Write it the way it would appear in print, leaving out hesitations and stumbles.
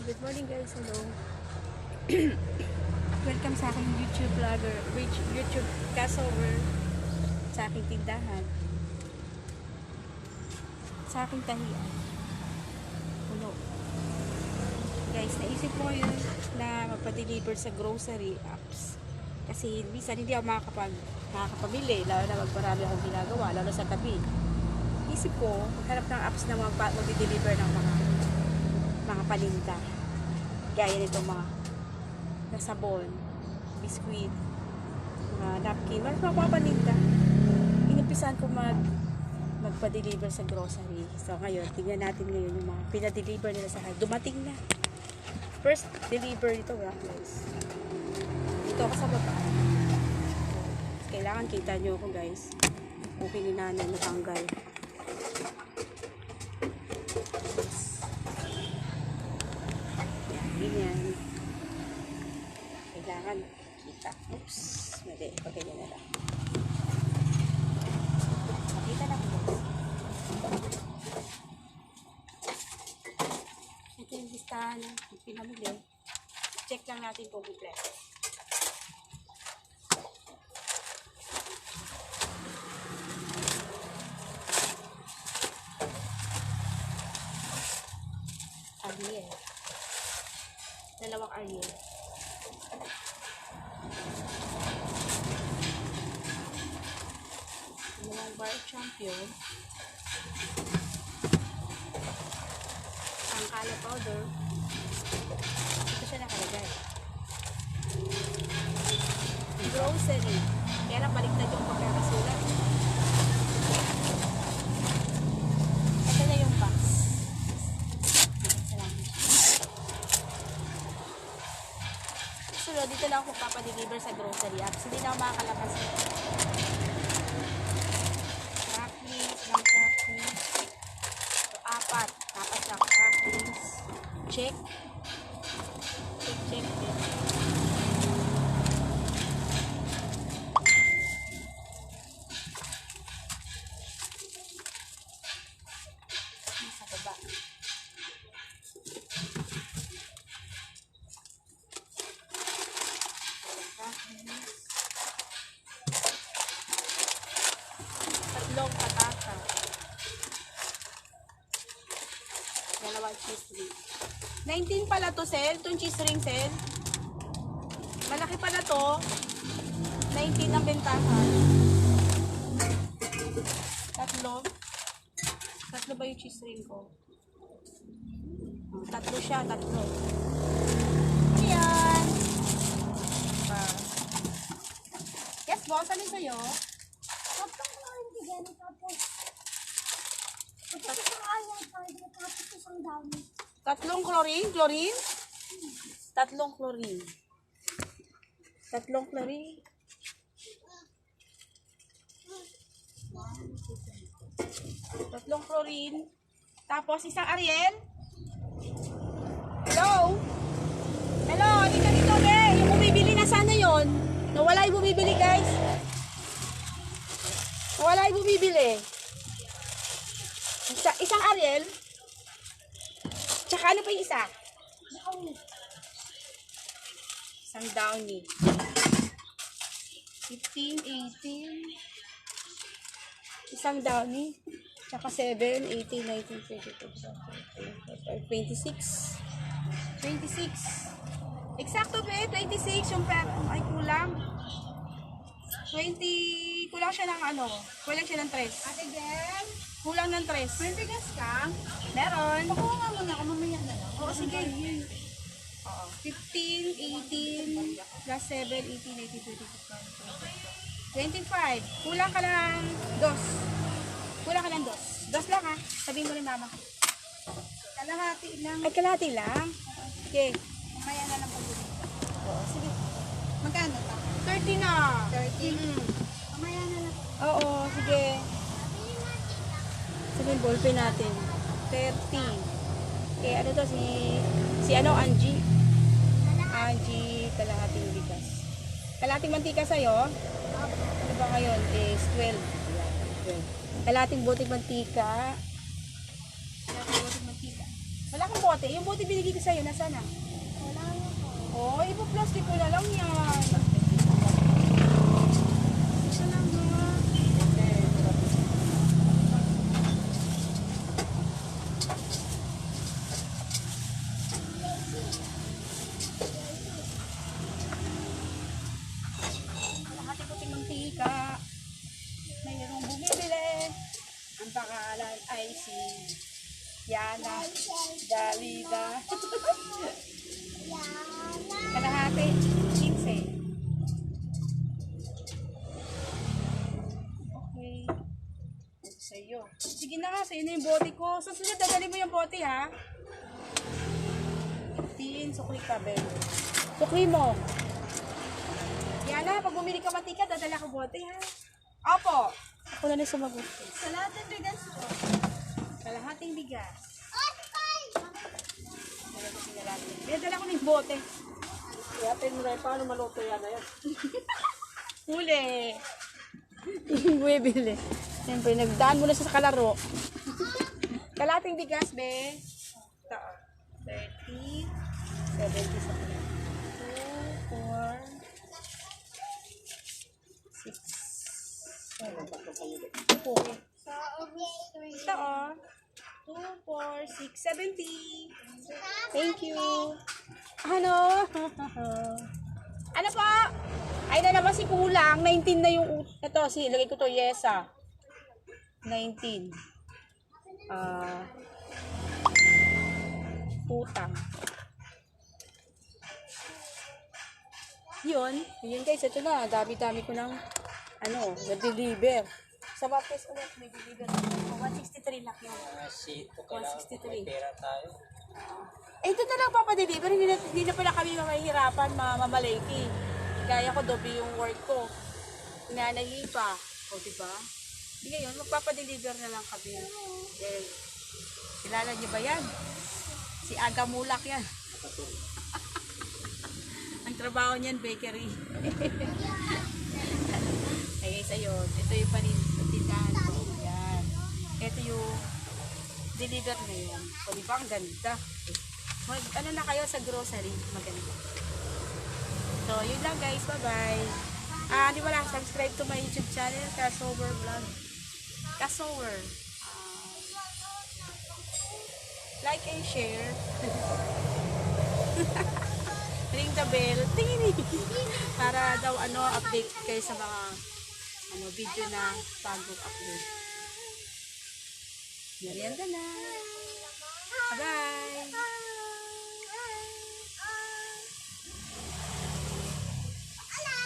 Good morning guys, hello. Welcome sa aking YouTube vlogger, YouTube crossover sa aking tindahan. Sa aking tahian. Puno. Guys, naisip ko yun na magpa-deliver sa grocery apps. Kasi minsan hindi ako makakapamili, lalo na magparami akong ginagawa, lalo sa tabi. Isip ko, maghanap ng apps na mag-deliver ng mga paninda. Gaya nito mga sabon, biskuit, mga napkin, mga paninda. Inumpisahan ko magpa-deliver sa grocery. So ngayon, tingnan natin ngayon yung mga pinadeliver nila sa akin. Dumating na. First deliver ito, guys. Dito ako sa baba. Kailangan kita nyo ako, guys. Okay ni nanay natanggal. Ganyan. Kailangan kita. Oops. Mali. Pagkanya na lang. Makita na po. Ito yung listahan ng pinamili. Check lang natin kung kompleto. Ariel. Dalawang Ariel. Dalawang bar champion. Sangkala powder. Ito siya nakalagay. Grocery. Kaya lang baliktad yung pagkakasulat. Ito na yung box. Dito lang ako papadeliver sa grocery apps. Hindi na ako makakalabas. Crackings, lang crackings. So, apat lang crackings. Check. Check. Sa baba. Tatlong patata. Dalawang cheese ring. 19 pala to, Sel. Itong cheese ring, Sel. Malaki pala to. 19 ang bentahan. Tatlo ba yung cheese ring ko? Tatlo siya, tatlo. Ayan. Yes, boss. Alin sa'yo? Tapos ko rin bigyan tapos. Tapos ang ayaw tayo tapos isang dami. Tatlong chlorine? Tatlong chlorine. Tatlong chlorine. Tapos isang Ariel. Hello? Hello, hindi ka dito, be. Yung bumibili na sana yon. Nawala yung bumibili, guys. Nawala yung bumibili. Isang Ariel. Tsaka ano pa yung isa? Isang Downy. 15, 18. Isang Downy. Tsaka 7, 18, 19, 20, 26. 26. Eksakto ba 26 yung ay kulang. 20, kulang siya ng kulang siya ng 3. Ate Jen, Kulang ng 3. may bigas ka? Meron. Pakuha nga muna ako mamaya na lang. Oo, sige. 15, 18, plus 7, 18, 19, 20, 25. Kulang ka ng 2. Kulang ka ng 2. 2 lang ha. Sabihin mo rin mama. Kalahati lang. Ay, kalahati lang. Okay. Mamaya na lang pag-uwi. Oo, sige. Magkano pa? 30 na. 30? Mamaya na lang. Oo, sige. Sige, ballpen natin. 30. Okay, ano to? Angie. Angie, kalahating bigas. Kalahating mantika sa'yo? Ano ba ngayon? Is 12. 12. Kalahating buting mantika. Kalahating buting mantika. Wala kang bote. Yung bote binigay ko sa'yo, nasaan na? Wala na po. Oh, ipo-plastic ko na lang yan. Isa lang ha. Kalahati puting mantika. Mayroong bumibili. Ang pangalan ay si Yana Dalida. Kalahati, 15. Okay. Sa'yo. Sige na nga, sa'yo na yung bote ko. Sa susunod, dadali mo yung bote ha. 15, sukli ka, Ben. Sukli mo. Yana, pag bumili ka mantika, dadala ko bote ha. Opo. Ako na rin sumagot. Sa lahat ng bigas po. Kalahating bigas. Dadala ko ng bote. Iyatin mo na yun, paano maluto yan na yan? Huli. Yung bumibili. Siyempre, nagdaan mo na siya sa kalaro. Kalating bigas, be. Ito, 30, 70 sa kalaro. 2, 4, 6, 7. Okay. Ito, 2, 4, 6, 70. Thank you. Ano? Ano po? Ay na naman si kulang. 19 na yung... Ito, ilagay ko to, yesa. 19. Utang. Yun guys, ito na. Dami-dami ko ng na-deliver. Sa Baptist ulit, may deliver. 163 lang yun. 163. Pera tayo. Ito na lang papadeliver, hindi na pala kami mahihirapan mamalaki. Kaya ko doble yung work ko. Inanayi pa. O diba? Hindi ngayon, magpapadeliver na lang kami. Eh, kilala niyo ba yan? Si Aga Mulak yan. Ang trabaho niyan, bakery. Ay guys, ayun. Ito yung panindahan ko. Yan. Ito yung deliver na yun. O diba, ang ganda. Ano na kayo sa grocery? Maganda. So, yun lang guys. Bye-bye. Di ba lang, subscribe to my YouTube channel, Casower Vlog. Casower. Like and share. Ring the bell. Tingin. Para daw update kayo sa mga video na bago upload. Merienda na. Bye-bye.